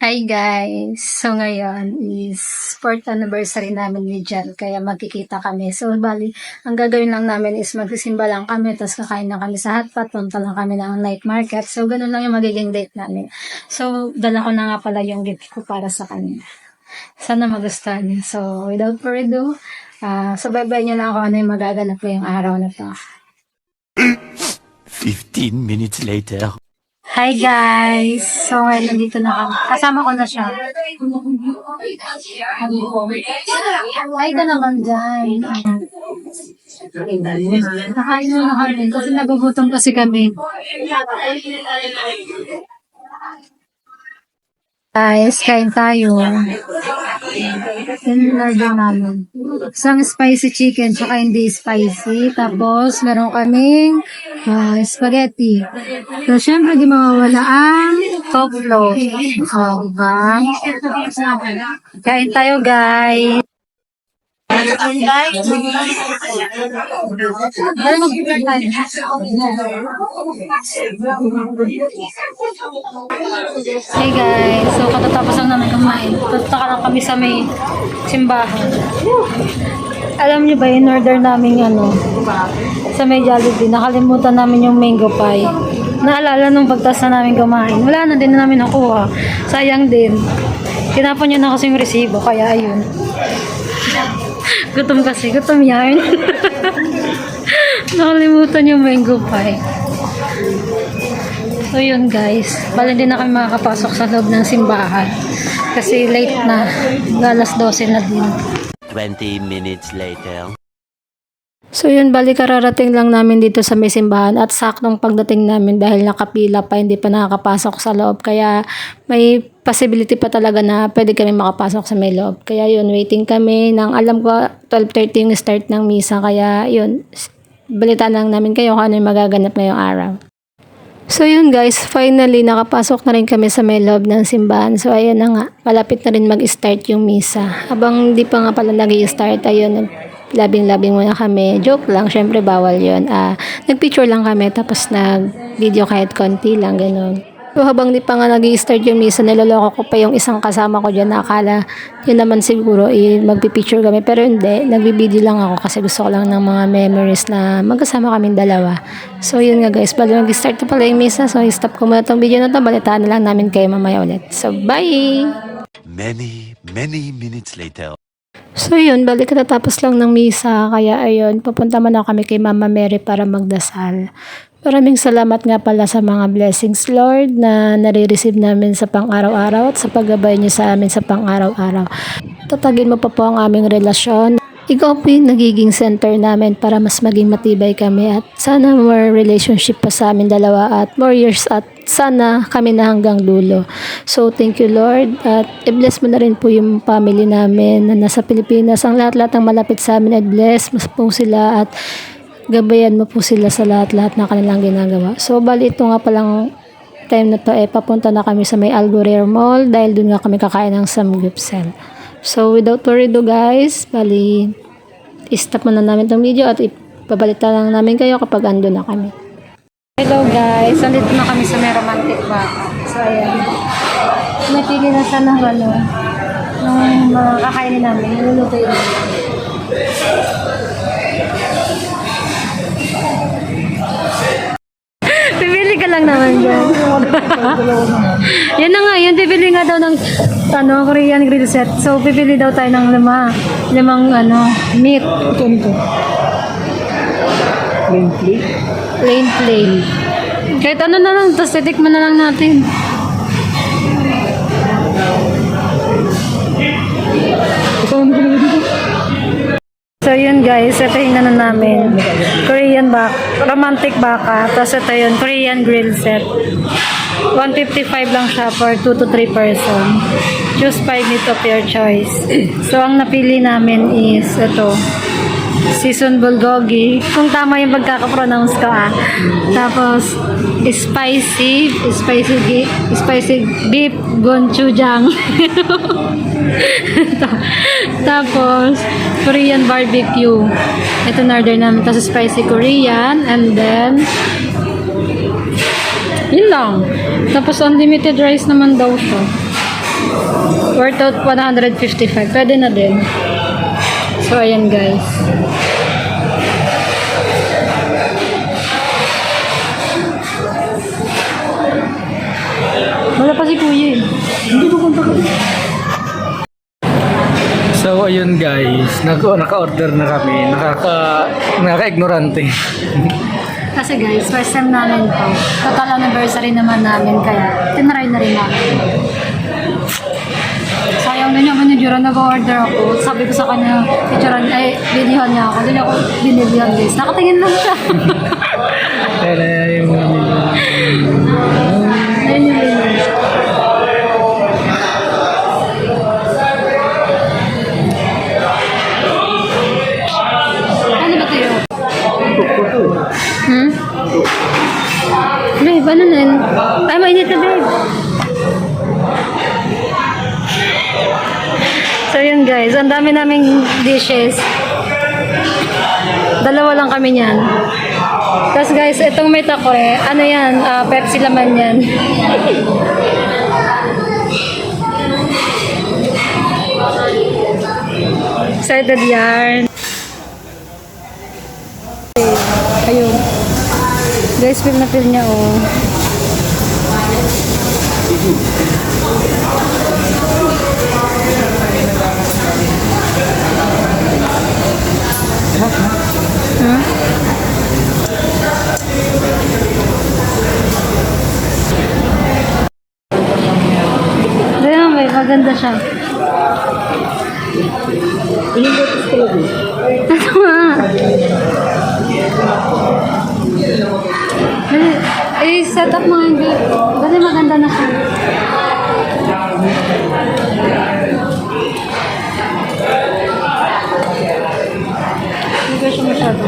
Hi guys! So ngayon is 4th anniversary namin ni Jan, kaya magkikita kami. So bali, ang gagawin lang namin is magsisimba lang kami, tapos kakain lang kami sa hotpot, punta lang kami ng night market. So ganun lang yung magiging date namin. So dala ko na nga pala yung gift ko para sa kanya. Sana magustuhan niya. So without further ado, bye-bye niyo lang ako ano yung magaganap ko yung araw na to. 15 minutes later. Hi guys! So ngayon nandito na kami. Kasama ko na siya. Hi ka naman dyan. Nakain na kami kasi nagugutom kasi kami. Guys, kain tayo. Sinilagay namin. Isang spicy chicken, tsaka hindi spicy. Tapos, meron kaming spaghetti. So, syempre, di mawawala ang coleslaw. Kain tayo, guys. Hey guys, so katatapos lang namin kumain. Tutaka lang kami sa may simbahan. Alam niyo ba, in-order namin sa may Jollibee, nakalimutan namin yung mango pie. Naalala nung pagtas na namin kumain. Wala na din na namin nakuha. Sayang din. Tinapon niyo na kasi yung resibo, kaya ayun. Gutom kasi, gutom yan. Nakalimutan yung mango pie. So yun guys, bali din na kami makakapasok sa loob ng simbahan. Kasi late na, alas 12 na din. 20 minutes later. So yun, bali kararating lang namin dito sa may simbahan at saktong pagdating namin dahil nakapila pa, hindi pa nakakapasok sa loob. Kaya may possibility pa talaga na pwede kami makapasok sa may loob. Kaya yun, waiting kami ng alam ko 12:30 yung start ng misa. Kaya yun, balitaan lang namin kayo kung ano yung magaganap ngayong araw. So yun guys, finally nakapasok na rin kami sa may loob ng simbahan. So ayun na nga, malapit na rin mag-start yung misa. Habang di pa nga pala nag-i-start, ayun, labing-labing muna kami. Joke lang, syempre bawal yun. Nag-picture lang kami, tapos nag-video kahit konti lang, ganun. So habang di pa nga nag-i-start yung misa, niloloko ko pa yung isang kasama ko dyan na akala yun naman siguro magpipicture kami. Pero hindi, nag-video lang ako kasi gusto ko lang ng mga memories na magkasama kaming dalawa. So yun nga guys, bali mag-start na pala yung misa. So stop ko muna tong video na to, balitaan na lang namin kayo mamaya ulit. So bye! Many minutes later. So yun, balik katatapos lang ng misa, kaya ayun, pupunta muna kami kay Mama Mary para magdasal. Maraming salamat nga pala sa mga blessings, Lord, na nare-receive namin sa pang-araw-araw at sa paggabay niyo sa amin sa pang-araw-araw. Tatagin mo pa po ang aming relasyon. Ikaw po yung nagiging center namin para mas maging matibay kami at sana more relationship pa sa amin dalawa at more years at sana kami na hanggang dulo. So thank you Lord at i-bless mo na rin po yung family namin na nasa Pilipinas. Ang lahat-lahat ng malapit sa amin at bless mo po sila at gabayan mo po sila sa lahat-lahat na kanilang ginagawa. So bali ito nga palang time na to papunta na kami sa may Algorer Mall dahil dun nga kami kakain ng samgyeopsal. So, without further ado guys, bali, i-stop muna namin itong video at ipabalita lang namin kayo kapag ando na kami. Hello guys, nandito na kami sa may romantic baka. So, ayan. Napili na siya ng ng mga kakainin namin. Niluluto yun. Pipili ka lang naman dyan. Yan na nga, yun. Pipili nga daw ng Korean grill set. So, pipili daw tayo ng limang meat. Ito. Plain. Kahit ano na lang, tapos titikman na lang natin. So yun guys, ito yung namin. Korean romantic baka. Tapos ito yun, Korean grill set. 155 lang siya for 2 to 3 person. Choose 5 meat of your choice. So ang napili namin is ito. Seasoned bulgogi. Kung tama yung pagkaka-pronounce ko Tapos spicy beef gochujang. Tapos Korean barbecue. Ito na-order namin. Tapos spicy Korean and then yun lang. Tapos unlimited rice naman daw siya. Worth out 155. Pwede na din. So, ayan guys. Wala pa si Kuya eh. Hindi ko punta ka. So ayun guys, naka-order na kami. Nakaka-ignorante. Kasi guys, first time namin to. Total anniversary naman namin, kaya tinry na rin namin. Sayang na niya, manidura, nag-order ako. Sabi ko sa kanya, picturean, videohan niya ako. Doon ako binilihan guys. Nakatingin lang siya. Kaya yung Ayun yung binili. Ano ba tayo? Babe, ano na yun? Ay, mainit na babe. So yun guys, ang dami naming dishes. Dalawa lang kami niyan. Tapos guys, itong may takore, ano yan, Pepsi laman yan. Excited yarn. Ayun. Guys, feel na feel niya, oh. Ayan, may maganda siya. Ano nga? Set up mo yung babe. Kasi maganda na siya. Hindi ko siya masyado.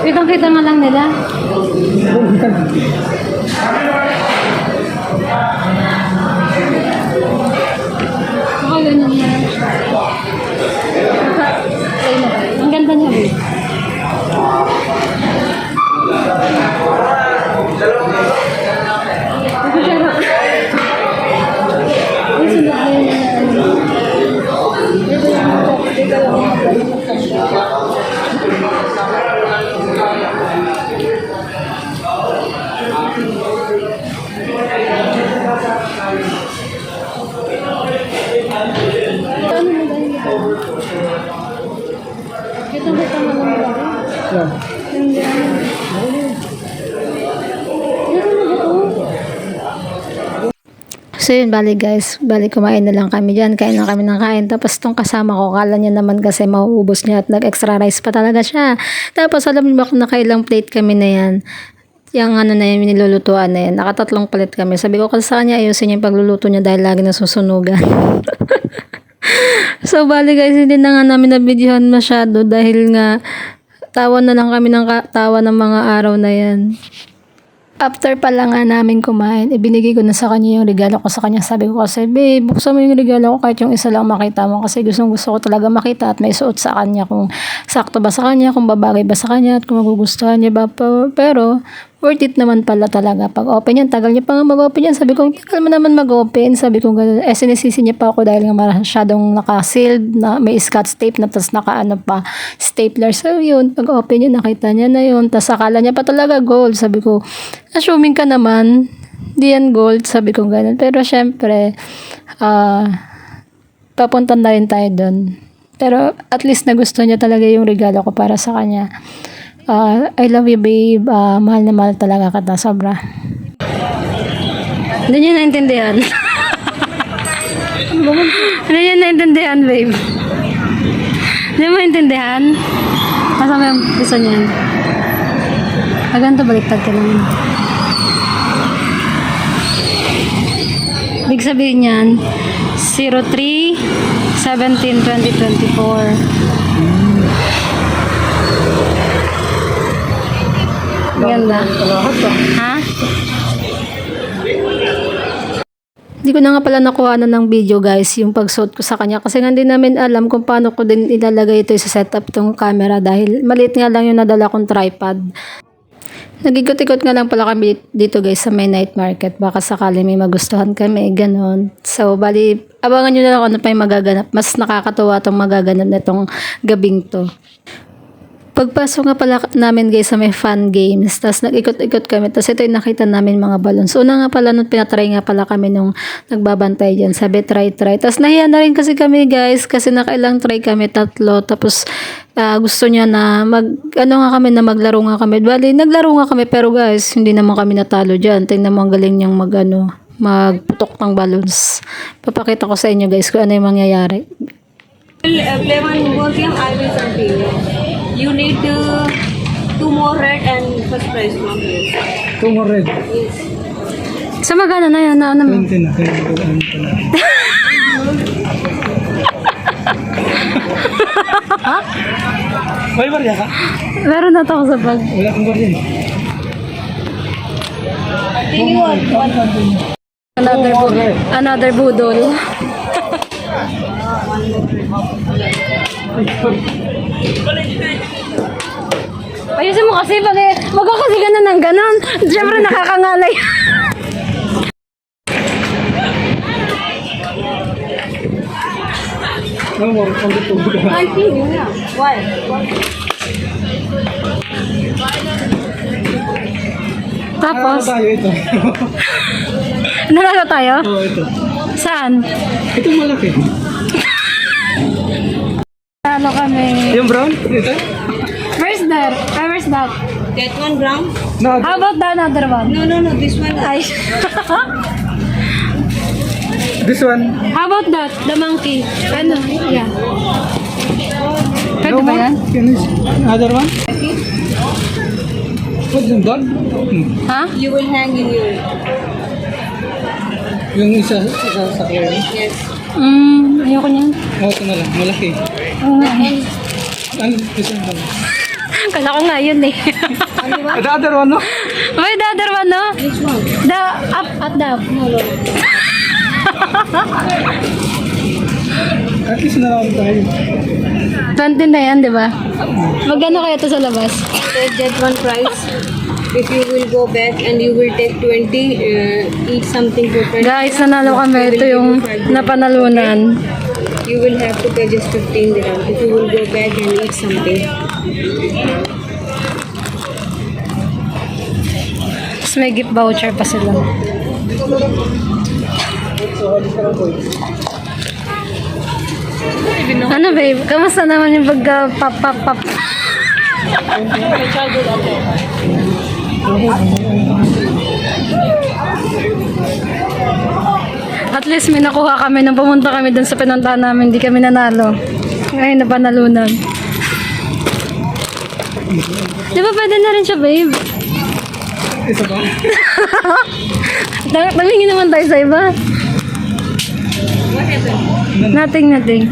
Kitang-kita nga lang nila. Baka ganyan na. Ang ganda niya, babe. Ang sunod na yun na dito yung Kita-kita mo lang ba? Hindi. So yun, bali guys, bali kumain na lang kami dyan, kain na kami ng kain. Tapos itong kasama ko, kala niya naman kasi mauubos niya at nag-extra rice pa talaga siya. Tapos alam niyo ba kung nakailang plate kami na yan? Yung ano na yun, nilulutuan na yan. Nakatatlong palit kami. Sabi ko kasi sa kanya, ayusin niya yung pagluluto niya dahil lagi nasusunugan. So, bali guys, hindi na nga namin nabidyohan masyado dahil nga tawa na lang kami ng tawa ng mga araw na yan. After pala nga namin kumain, ibinigay ko na sa kanya yung regalo ko sa kanya. Sabi ko kasi, babe, buksan mo yung regalo ko kahit yung isa lang makita mo. Kasi gusto ko talaga makita at may suot sa kanya kung sakto ba sa kanya, kung babagay ba sa kanya at kung magugustuhan niya ba. Pero, worth it naman pala talaga. Pag open yan, tagal niya pa nga mag-open yan. Sabi ko, tagal mo naman mag-open. Sabi ko, sinisisi niya pa ako dahil nga masyadong naka-sealed, na may scotch tape na, tapos naka-ano pa, stapler. So yun, pag open niya, nakita niya na yun. Tapos akala niya pa talaga gold. Sabi ko, assuming ka naman, di yan gold. Sabi ko ganun. Pero syempre, papunta na rin tayo dun. Pero at least nagustuhan niya talaga yung regalo ko para sa kanya. I love you, babe. Mahal na mahal talaga kita. Sobra. Hindi niya naintindihan. Hindi niya naintindihan, babe. Hindi mo naintindihan? Kasama yung gusto niyan. Ganito, baliktad ka naman. Ibig sabihin niyan, 03/17/2024. Ganda. Ha? Hindi ko na nga pala nakuha ng video guys, yung pagsuot ko sa kanya. Kasi nga hindi namin alam kung paano ko din ilalagay ito sa setup tong camera dahil maliit nga lang yung nadala kong tripod. Nagikot-ikot nga lang pala kami dito guys sa may night market. Baka sakali may magustuhan kami, ganon. So, bali, abangan nyo na lang ano pa yung magaganap. Mas nakakatuwa itong magaganap na itong gabing to. Pagpasok nga pala namin guys sa may fun games, tapos nag-ikot-ikot kami, tapos ito yung nakita namin mga balloons. Una nga pala nung pinatry nga pala kami nung nagbabantay dyan, sabi try. Tapos nahiya na rin kasi kami guys, kasi nakailang try kami, 3, tapos gusto niya na maglaro nga kami. Bali, naglaro nga kami, pero guys, hindi naman kami natalo dyan. Tingnan mo ang galing niyang magputok ng balloons. Papakita ko sa inyo guys kung ano yung mangyayari. Play one more game, I will continue. You need 2 more red and first prize from here. 2 more red. Yes. Sa magana na yan, na ano mo? 20 na. Kaya ano pa na. May barya ka? Meron na to ako sa bag. Wala kang barya eh. Another budol. Ayusin mo kasi, wag ka kasi ganun ng ganun. Siyempre nakakangalay. No more. Continue na. Why? Tapos, Tayo ito. nalala tayo? Oo, ito. Saan? Ito malaki. Ano kami? Yung brown? Ito? Where's that? Where's that? That one brown? No. How about the another one? No, this one. Ay. This one. How about that? The monkey. Ano? Yeah. Pwede No ba more? yan? Can you see? Another one? What's yung dog? Ha? You will hang in your... Yung isa sa kayo. Yes. Ayoko niyan. Oh, ito na lang. Malaki. Oo nga eh. Ano? This one. Kala ko nga yun eh. The other one, no? Wait, the other one, no? Which one? The up at the up. At least na lang tayo. 20 na yan, di ba? Magkano kaya ito sa labas? Take that one prize. If you will go back and you will take 20, eat something for friends. Guys, nanalo kami. Ito yung napanalunan. You will have to pay just 15 dirham if you will go back and eat something. Tapos may gift voucher pa sila. Ano babe? Kamusta naman yung pag-pop-pop-pop? At least may nakuha kami nung pumunta kami dun sa pinuntahan namin. Hindi kami nanalo. Ngayon napanalunan. Di ba pwede na rin siya babe? Isa ba? Tumingin naman tayo sa iba. Nothing.